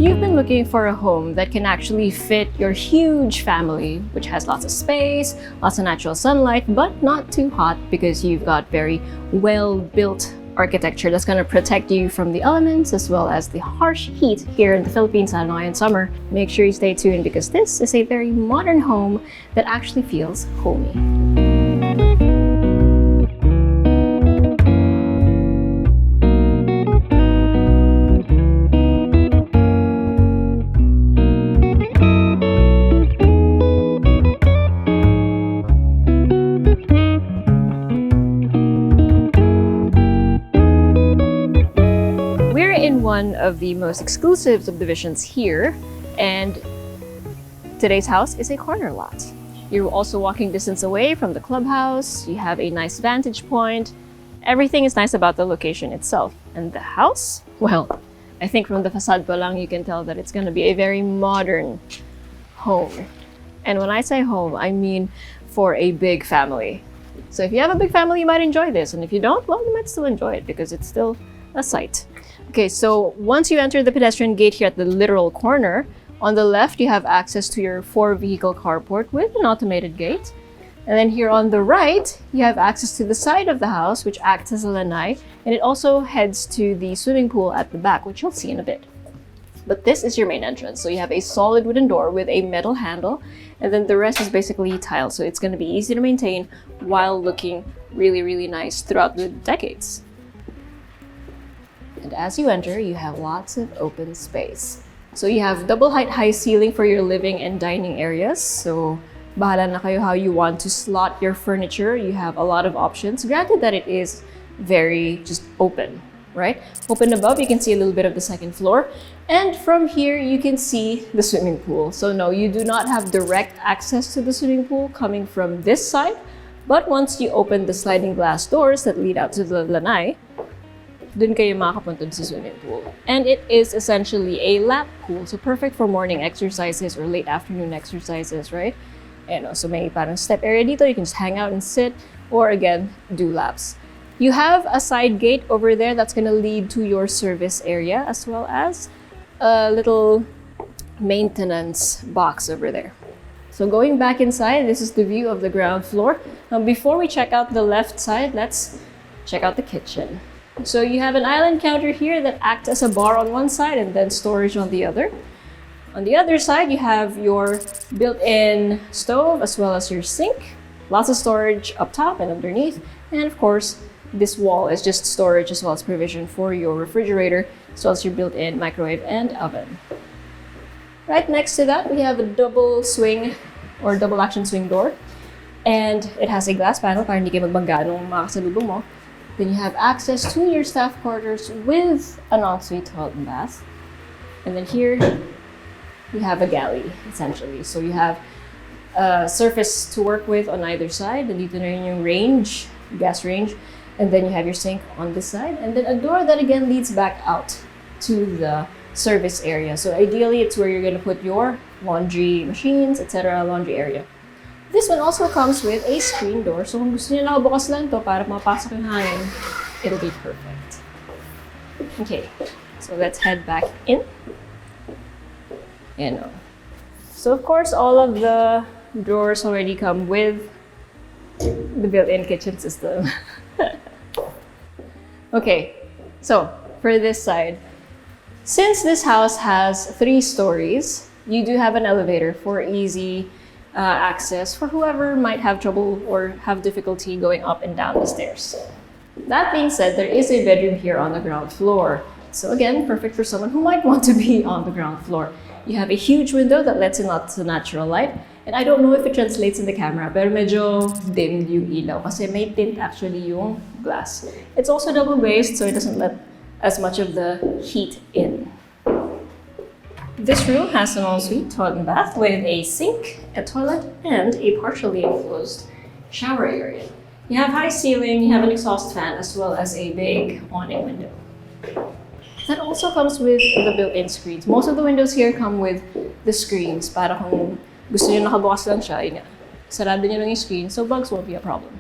you've been looking for a home that can actually fit your huge family, which has lots of space, lots of natural sunlight, but not too hot because you've got very well-built architecture that's going to protect you from the elements as well as the harsh heat here in the Philippines, lalo in summer, make sure you stay tuned because this is a very modern home that actually feels homey. One of the most exclusive subdivisions here, and today's house is a corner lot. You're also walking distance away from the clubhouse. You have a nice vantage point. Everything is nice about the location itself. And the house? Well, I think from the facade pa lang you can tell that it's going to be a very modern home. And when I say home, I mean for a big family. So if you have a big family, you might enjoy this. And if you don't, well, you might still enjoy it because it's still a sight. Okay, so once you enter the pedestrian gate here at the literal corner, on the left you have access to your 4-vehicle carport with an automated gate. And then here on the right, you have access to the side of the house, which acts as a lanai, and it also heads to the swimming pool at the back, which you'll see in a bit. But this is your main entrance. So you have a solid wooden door with a metal handle, and then the rest is basically tile. So it's going to be easy to maintain while looking really, really nice throughout the decades. And as you enter, you have lots of open space. So you have double height high ceiling for your living and dining areas. So bahala na kayo how you want to slot your furniture. You have a lot of options. Granted that it is very just open, right? Open above, you can see a little bit of the second floor. And from here, you can see the swimming pool. So no, you do not have direct access to the swimming pool coming from this side. But once you open the sliding glass doors that lead out to the lanai, dun kayo makakapunta sa swimming pool. And it is essentially a lap pool, so perfect for morning exercises or late afternoon exercises, right? And so may parang step area dito, you can just hang out and sit, or again, do laps. You have a side gate over there that's gonna lead to your service area, as well as a little maintenance box over there. So going back inside, this is the view of the ground floor. Now before we check out the left side, let's check out the kitchen. So you have an island counter here that acts as a bar on one side and then storage on the other. On the other side, you have your built-in stove as well as your sink. Lots of storage up top and underneath. And of course, this wall is just storage as well as provision for your refrigerator as well as your built-in microwave and oven. Right next to that, we have a double swing or double action swing door. And it has a glass panel para hindi kayo magbangga nung makasalubong mo. Then you have access to your staff quarters with an ensuite toilet and bath. And then here, you have a galley, essentially. So you have a surface to work with on either side. Nandito na rin yung range, gas range. And then you have your sink on this side. And then a door that again leads back out to the service area. So ideally, it's where you're going to put your laundry machines, etc., laundry area. This one also comes with a screen door. So kung gusto niyo nakabukas lang to para mapasok yung hangin, it'll be perfect. Okay, so let's head back in. So of course, all of the drawers already come with the built-in kitchen system. Okay, so for this side, since this house has 3 stories, you do have an elevator for easy access for whoever might have trouble or have difficulty going up and down the stairs. That being said, there is a bedroom here on the ground floor. So again, perfect for someone who might want to be on the ground floor. You have a huge window that lets in lots of natural light. And I don't know if it translates in the camera, pero medyo dim yung ilaw kasi may tint actually yung glass. It's also double glazed, so it doesn't let as much of the heat in. This room has an ensuite toilet and bath with a sink, a toilet, and a partially enclosed shower area. You have high ceiling, you have an exhaust fan, as well as a big awning window. That also comes with the built-in screens. Most of the windows here come with the screens para kung gusto nyo nakabukas lang siya, yun nga. Sarado nyo lang yung screen, so bugs won't be a problem.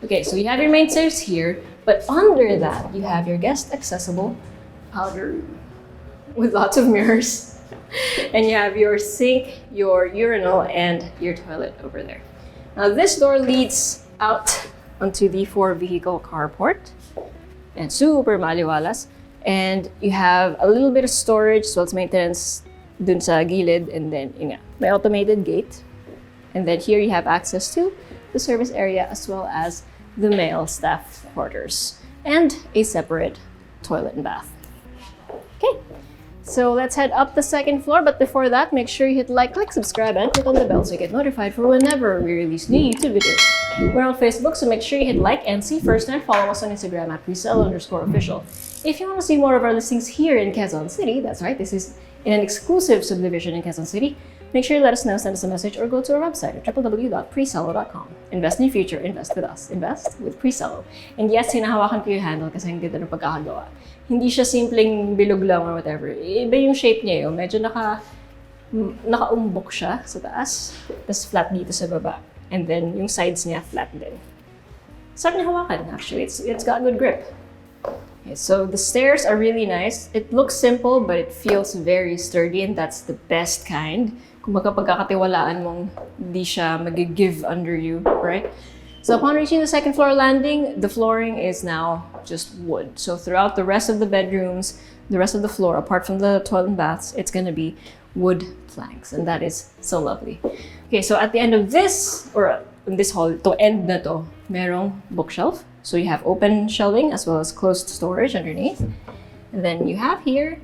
Okay, so you have your main stairs here, but under that, you have your guest accessible powder room. with lots of mirrors. And you have your sink, your urinal, and your toilet over there. Now this door leads out onto the 4-vehicle carport. And super maliwalas. And you have a little bit of storage, so it's maintenance dun sa gilid, and then yun nga, may automated gate. And then here you have access to the service area as well as the male staff quarters and a separate toilet and bath. Okay, so let's head up the second floor, but before that, make sure you hit like, click subscribe, and click on the bell so you get notified for whenever we release new YouTube videos. We're on Facebook, so make sure you hit like and see first, and follow us on Instagram at Presello_official. If you want to see more of our listings here in Quezon City, that's right, this is in an exclusive subdivision in Quezon City, make sure you let us know, send us a message, or go to our website at www.presello.com. Invest in your future, invest with us. Invest with Presello. And yes, hinahawakan ko yung handle kasi ang ganda ng pagkakagawa. Hindi siya simpleng bilog lang or whatever. Iba yung shape niya yun. Medyo nakaumbok siya sa taas, tapos flat dito sa baba. And then yung sides niya flat din. Sarap niya hawakan, actually. It's got good grip. Okay, so the stairs are really nice. It looks simple, but it feels very sturdy, and that's the best kind. Kung pagkakatiwalaan mong di siya mag-give under you, right? So upon reaching the second floor landing, the flooring is now just wood. So throughout the rest of the bedrooms, the rest of the floor, apart from the toilet and baths, it's gonna be wood planks, and that is so lovely. Okay, so at the end of this, or in this hall, to end na to, merong bookshelf. So you have open shelving as well as closed storage underneath. And then you have here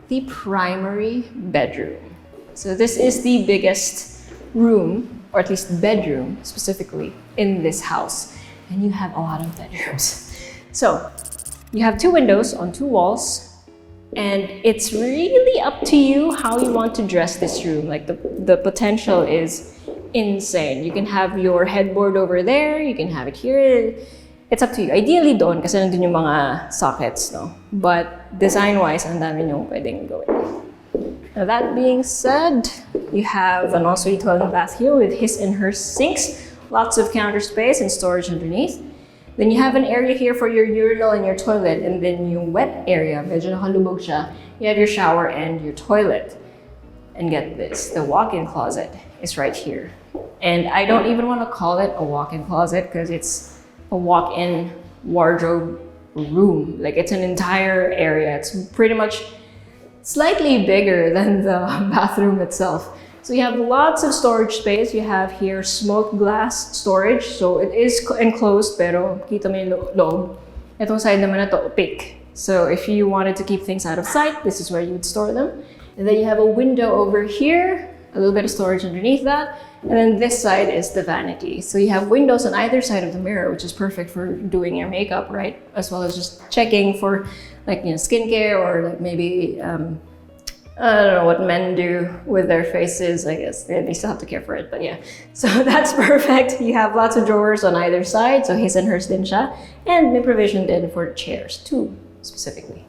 the primary bedroom. So this is the biggest room, or at least bedroom specifically, in this house. And you have a lot of bedrooms. So you have 2 windows on 2 walls, and it's really up to you how you want to dress this room. Like the potential is insane. You can have your headboard over there, you can have it here. It's up to you. Ideally doon kasi nandun yung mga sockets, no? But design-wise, ang dami nyo pwedeng gawin. Now that being said, you have an ensuite toilet and bath here with his and her sinks, lots of counter space and storage underneath. Then you have an area here for your urinal and your toilet, and then yung wet area, medyo nakalubog siya. You have your shower and your toilet. And get this, the walk-in closet is right here. And I don't even want to call it a walk-in closet because it's a walk-in wardrobe room. Like, it's an entire area. It's pretty much slightly bigger than the bathroom itself. So you have lots of storage space. You have here smoked glass storage. So it is enclosed, pero kita mo yung loob. Itong side naman na to, opaque. So if you wanted to keep things out of sight, this is where you would store them. And then you have a window over here, a little bit of storage underneath that. And then this side is the vanity. So you have windows on either side of the mirror, which is perfect for doing your makeup, right? As well as just checking for, like, you know, skincare, or like maybe, I don't know what men do with their faces. I guess they still have to care for it, but yeah. So that's perfect. You have lots of drawers on either side. So his and hers din siya. And may provision din for chairs too, specifically.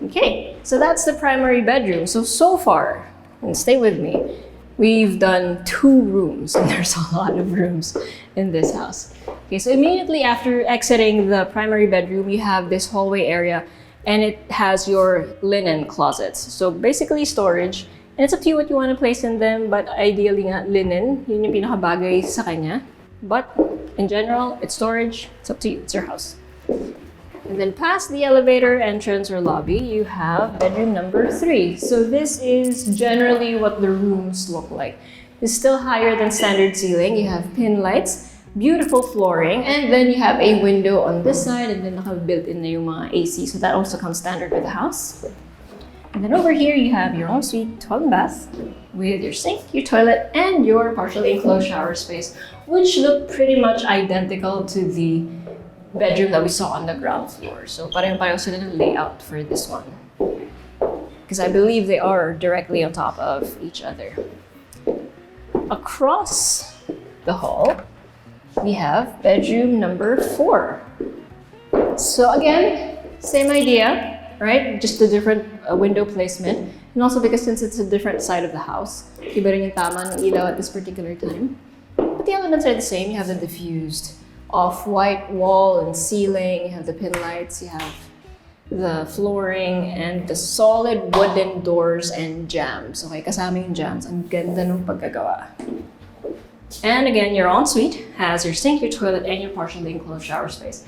Okay, so that's the primary bedroom. So far, and stay with me, we've done 2 rooms, and there's a lot of rooms in this house. Okay, so immediately after exiting the primary bedroom, you have this hallway area, and it has your linen closets. So basically storage, and it's up to you what you want to place in them, but ideally nga linen, yun yung pinakabagay sa kanya. But in general, it's storage, it's up to you, it's your house. And then past the elevator entrance or lobby, you have bedroom number 3. So this is generally what the rooms look like. It's still higher than standard ceiling. You have pin lights, beautiful flooring, and then you have a window on this side, and then naka-built in na yung mga AC. So that also comes standard with the house. And then over here, you have your ensuite toilet and bath with your sink, your toilet, and your partially enclosed shower space, which look pretty much identical to the bedroom that we saw on the ground floor. So pareho-pareho sila ng layout for this one. Because I believe they are directly on top of each other. Across the hall, we have bedroom number 4. So again, same idea, right? Just a different window placement. And also because since it's a different side of the house, iba rin yung tama ng ilaw at this particular time. But the elements are the same. You have the diffused off-white wall and ceiling, you have the pin lights, you have the flooring, and the solid wooden doors and jambs. Okay, kasama yung jambs. Ang ganda ng pagkagawa. And again, your ensuite has your sink, your toilet, and your partially enclosed shower space.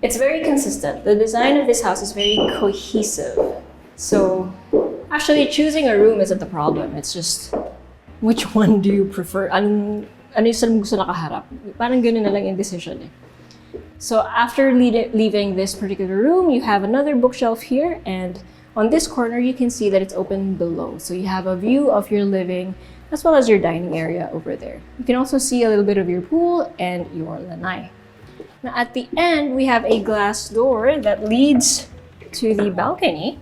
It's very consistent. The design of this house is very cohesive. So actually, choosing a room isn't the problem. It's just which one do you prefer? Ano yung gusto nakaharap? Parang ganun na lang yung decision eh. So after leaving this particular room, you have another bookshelf here, and on this corner, you can see that it's open below. So you have a view of your living as well as your dining area over there. You can also see a little bit of your pool and your lanai. Now at the end, we have a glass door that leads to the balcony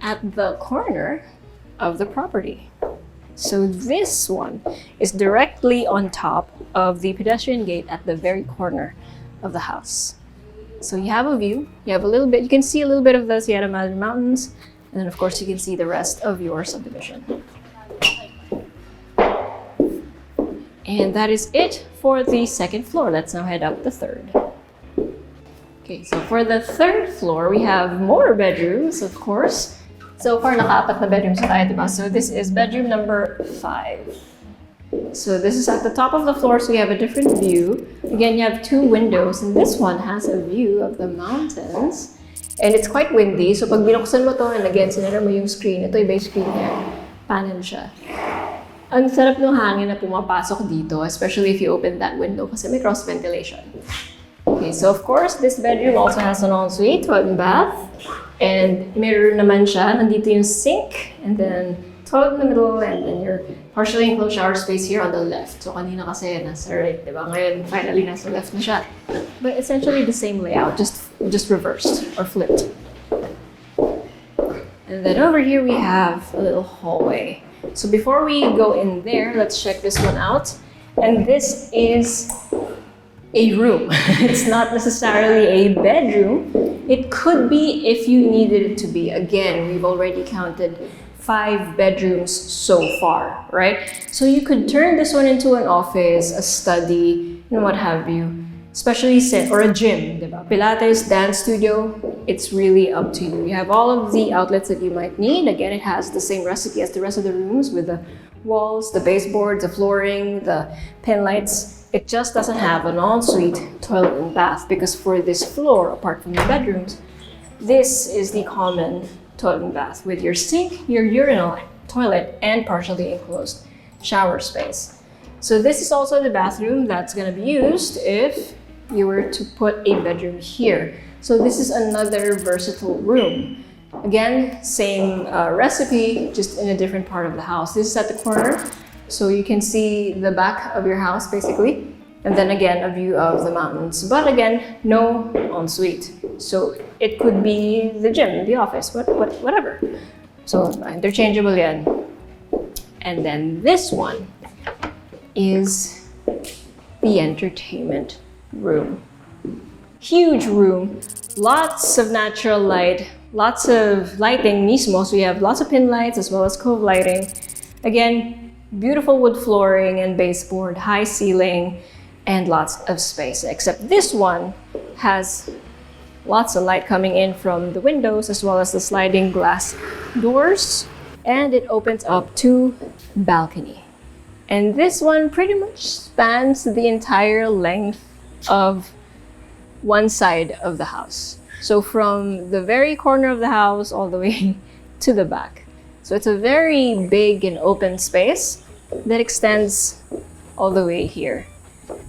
at the corner of the property. So this one is directly on top of the pedestrian gate at the very corner of the house. So you have a view, you have a little bit, you can see a little bit of the Sierra Madre Mountains, and then of course you can see the rest of your subdivision. And that is it for the second floor. Let's now head up the third. Okay, so for the third floor, we have more bedrooms, of course. So far, naka-apat na bedrooms na tayo, diba? So this is bedroom number 5. So this is at the top of the floor, so you have a different view. Again, you have 2 windows, and this one has a view of the mountains. And it's quite windy, so pag binuksan mo to, and again, sinara mo yung screen, ito yung base screen niya, panel siya. Ang sarap ng hangin na pumapasok dito, especially if you open that window kasi may cross ventilation. Okay, so of course, this bedroom also has an ensuite, toilet and bath. And mirror naman siya. Nandito yung sink, and then toilet in the middle, and then your partially enclosed shower space here on the left. So kanina kasi nasa right, diba? Ngayon, finally nasa left na siya. But essentially the same layout, just reversed or flipped. And then over here we have a little hallway. So before we go in there, let's check this one out. And this is a room. It's not necessarily a bedroom. It could be if you needed it to be. Again, we've already counted 5 bedrooms so far, right? So you could turn this one into an office, a study, and what have you. Especially or a gym, diba? Pilates, dance studio, it's really up to you. You have all of the outlets that you might need. Again, it has the same recipe as the rest of the rooms with the walls, the baseboards, the flooring, the pin lights. It just doesn't have an ensuite toilet and bath because for this floor, apart from the bedrooms, this is the common toilet and bath with your sink, your urinal, toilet, and partially enclosed shower space. So this is also the bathroom that's going to be used if you were to put a bedroom here. So this is another versatile room. Again, same recipe, just in a different part of the house. This is at the corner, so you can see the back of your house basically. And then again, a view of the mountains. But again, no ensuite. So it could be the gym, the office, whatever. So interchangeable yan. And then this one is the entertainment room. Huge room, lots of natural light, lots of lighting mismo. So you have lots of pin lights as well as cove lighting. Again, beautiful wood flooring and baseboard, high ceiling, and lots of space. Except this one has lots of light coming in from the windows as well as the sliding glass doors. And it opens up to balcony. And this one pretty much spans the entire length of one side of the house. So from the very corner of the house all the way to the back. So it's a very big and open space that extends all the way here.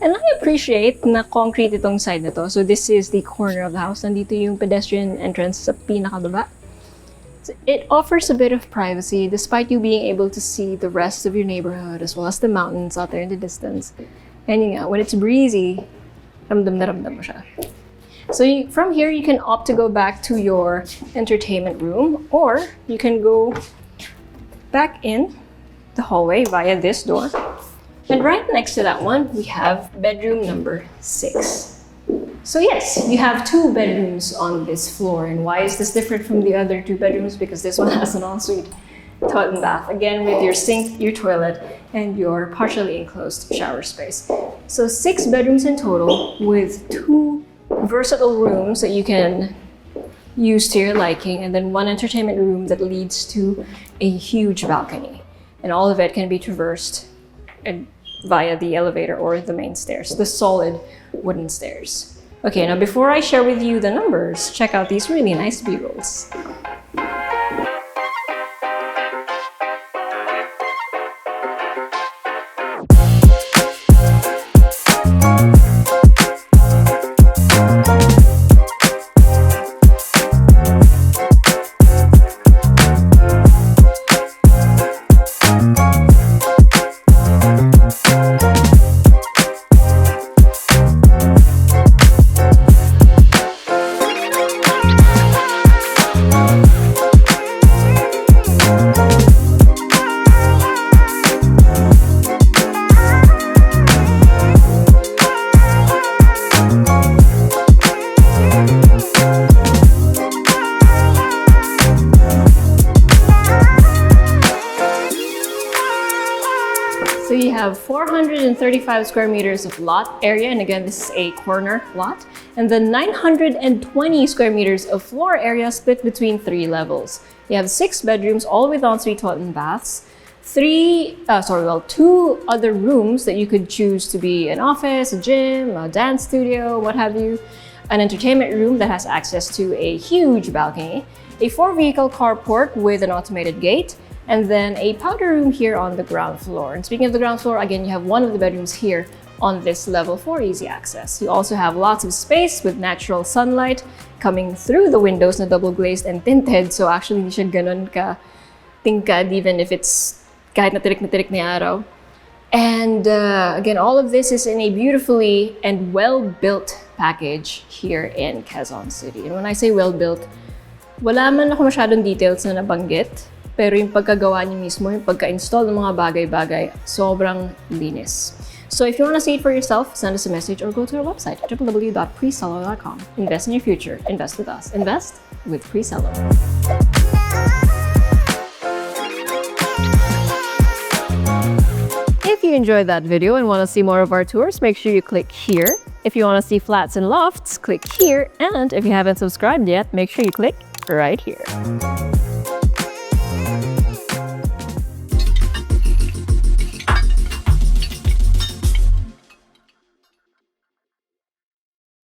And I appreciate na concrete itong side na to. So this is the corner of the house. Nandito yung pedestrian entrance sa pinakababa. It offers a bit of privacy despite you being able to see the rest of your neighborhood as well as the mountains out there in the distance. And yun nga, when it's breezy, ramdam na ramdam mo siya. So from here, you can opt to go back to your entertainment room, or you can go back in the hallway via this door. And right next to that one, we have bedroom number 6. So yes, you have 2 bedrooms on this floor. And why is this different from the other 2 bedrooms? Because this one has an ensuite toilet and bath. Again, with your sink, your toilet, and your partially enclosed shower space. So 6 bedrooms in total with 2 versatile rooms that you can use to your liking, and then one entertainment room that leads to a huge balcony. And all of it can be traversed via the elevator or the main stairs, the solid wooden stairs. Okay, now before I share with you the numbers, check out these really nice B-rolls. So you have 435 square meters of lot area, and again, this is a corner lot, and then 920 square meters of floor area split between 3 levels. You have 6 bedrooms, all with ensuite toilet and baths, 2 other rooms that you could choose to be an office, a gym, a dance studio, what have you, an entertainment room that has access to a huge balcony, a 4-vehicle carport with an automated gate, and then a powder room here on the ground floor. And speaking of the ground floor, again, you have one of the bedrooms here on this level for easy access. You also have lots of space with natural sunlight coming through the windows na double glazed and tinted. So actually, hindi siya ganun ka tingkad even if it's kahit na tirik na araw. And again, all of this is in a beautifully and well-built package here in Quezon City. And when I say well-built, wala man ako masyadong details na nabanggit. Pero yung pagkagawa niyo mismo, yung pagka-install ng mga bagay-bagay, sobrang linis. So if you want to see it for yourself, send us a message or go to our website, www.presello.com. Invest in your future. Invest with us. Invest with Presello. If you enjoyed that video and want to see more of our tours, make sure you click here. If you want to see flats and lofts, click here. And if you haven't subscribed yet, make sure you click right here.